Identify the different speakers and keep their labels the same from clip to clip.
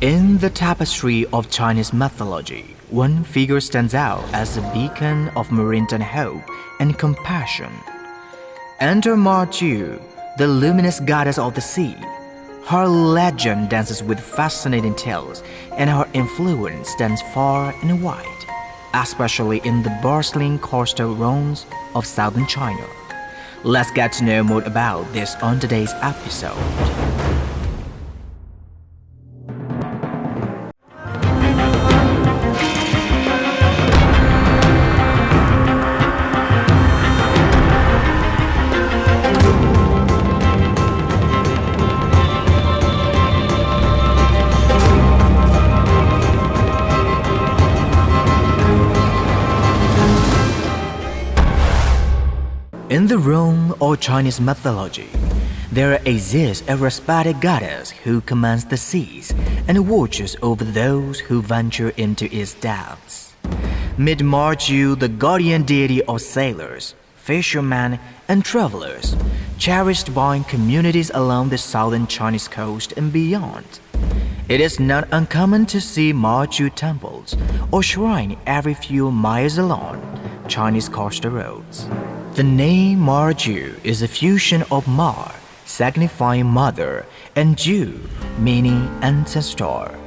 Speaker 1: In the tapestry of Chinese mythology, one figure stands out as a beacon of maritime hope and compassion. Enter Mazu, the luminous goddess of the sea. Her legend dances with fascinating tales, and her influence stands far and wide, especially in the bustling coastal realms of southern China. Let's get to know more about this on today's episode. In the realm of Chinese mythology, there exists a respected goddess who commands the seas and watches over those who venture into its depths. Meet Mazu, the guardian deity of sailors, fishermen, and travelers, cherished by communities along the southern Chinese coast and beyond. It is not uncommon to see Mazu temples or shrines every few miles along Chinese coastal roads. The name Mazu is a fusion of Ma, signifying mother, and Ju, meaning ancestor.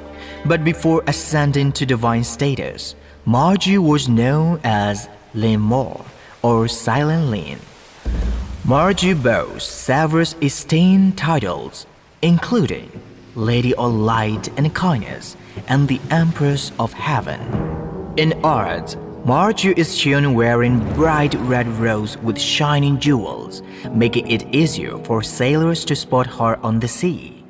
Speaker 1: But before ascending to divine status, Mazu was known as 𝐿𝐴𝐻 or Silent Lin. Mazu boasts several esteemed titles, including Lady of Light and Kindness and the Empress of Heaven. In art, Mazu is shown wearing bright red robes with shining jewels, making it easier for sailors to spot her on the sea.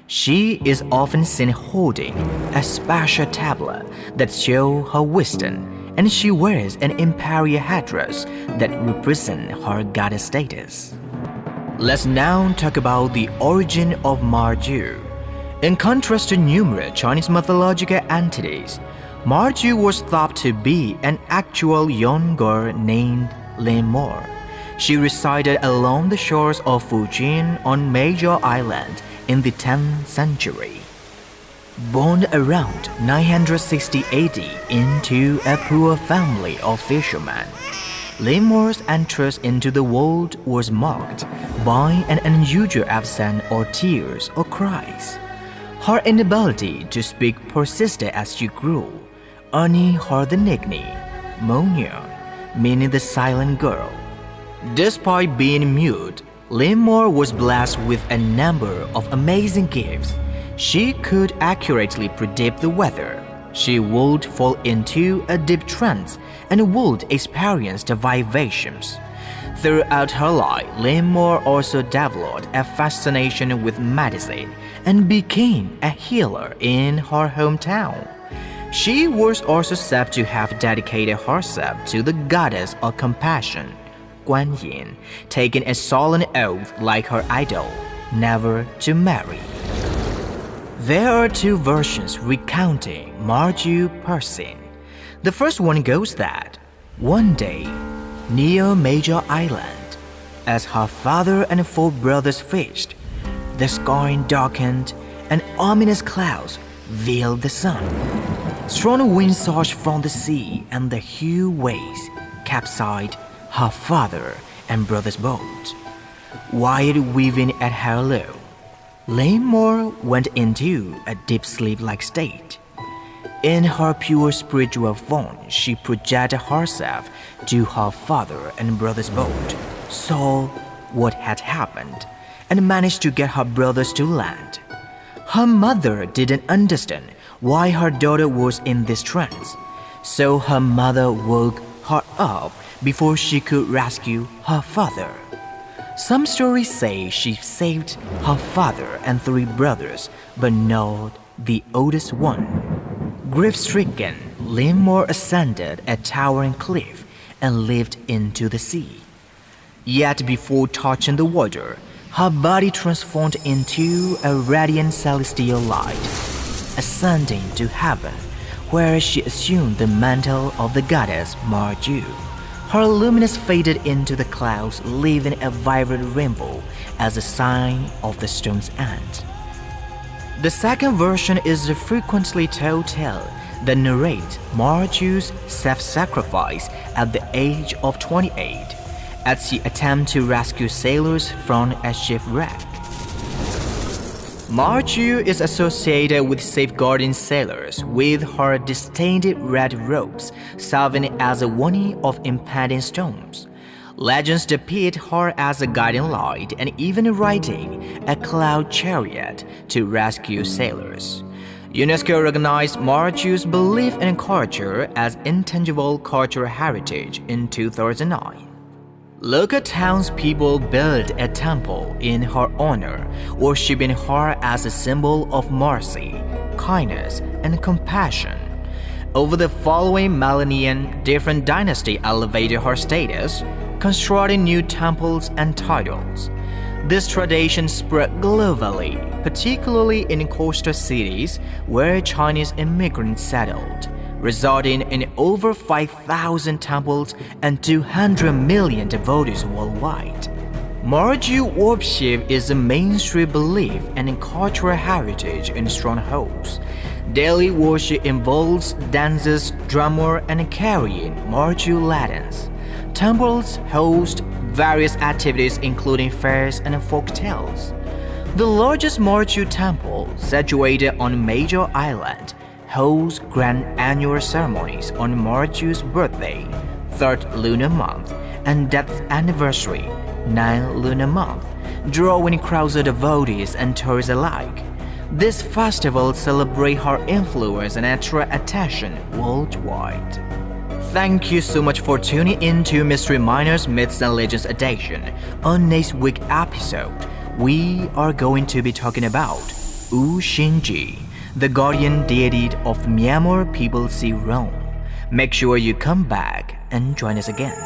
Speaker 1: She is often seen holding a special tablet that shows her wisdom, and she wears an imperial headdress that represents her goddess status. Let's now talk about the origin of Mazu. In contrast to numerous Chinese mythological entities, Mazu was thought to be an actual young girl named 𝐿𝐴𝐻. She resided along the shores of Fujian on 𝐌𝐻𝐲𝐬𝐿 Island in the 10th century. Born around 960 AD into a poor family of fishermen, 𝐿𝐴𝐻's entrance into the world was marked by an unusual absence of tears or cries. Her inability to speak persisted as she grew, earning her the nickname 𝐻𝐻𝐬𝐿, meaning the silent girl. Despite being mute, 𝐿𝐴𝐻 was blessed with a number of amazing gifts. She could accurately predict the weather. She would fall into a deep trance and would experience the vibrations. Throughout her life, 𝐿𝐴𝐻 also developed a fascination with medicine and became a healer in her hometown. She was also said to have dedicated herself to the goddess of compassion, 𝐼𝐻, taking a solemn oath like her idol, never to marry. There are two versions recounting Mazu's person. The first one goes that, one day, near 𝐿𝐻𝐻 Island, as her father and 4 brothers fished, the sky darkened and ominous clouds veiled the sun. Strong winds surged from the sea and the huge waves capsized her father and brother's boat. While weaving at her low, 𝐿𝐴𝐻 went into a deep sleep-like state. In her pure spiritual form, she projected herself to her father and brother's boat, saw what had happened, and managed to get her brothers to land. Her mother didn't understand why her daughter was in this trance, so her mother woke her up before she could rescue her father. Some stories say she saved her father and 3 brothers, but not the oldest one. Grief-stricken, 𝐿𝐴𝐻 ascended a towering cliff and leaped into the sea. Yet before touching the water, her body transformed into a radiant celestial light, ascending to heaven, where she assumed the mantle of the goddess Mazu. Her luminance faded into the clouds, leaving a vibrant rainbow as a sign of the storm's end. The second version is the frequently told tale that narrates Mazu's self-sacrifice at the age of 28 as she attempts to rescue sailors from a shipwreck. Mazu is associated with safeguarding sailors with her distinct red robes serving as a warning of impending storms. Legends depict her as a guiding light and even riding a cloud chariot to rescue sailors. UNESCO recognized Mazu's belief in culture as intangible cultural heritage in 2009. Local townspeople built a temple in her honor, worshiping her as a symbol of mercy, kindness, and compassion. Over the following millennium, different dynasties elevated her status, constructing new temples and titles. This tradition spread globally, particularly in coastal cities where Chinese immigrants settled, resulting in over 5,000 temples and 200 million devotees worldwide. Mazu worship is a mainstream belief and cultural heritage in strongholds. Daily worship involves dances, drama, and carrying Mazu lanterns. Temples host various activities including fairs and folk tales. The largest Mazu temple, situated on a major island, holds grand annual ceremonies on Mazu's birthday, 3rd lunar month, and death anniversary, 9th lunar month, drawing crowds of devotees and tourists alike. This festival celebrates her influence and attracts attention worldwide. Thank you so much for tuning in to Mystery Miners, Myths and Legends edition. On next week's episode, we are going to be talking about 𝐿𝐲𝐬𝐭𝐞𝐫𝐲, the guardian deity of Myanmar People's Sea realm. Make sure you come back and join us again.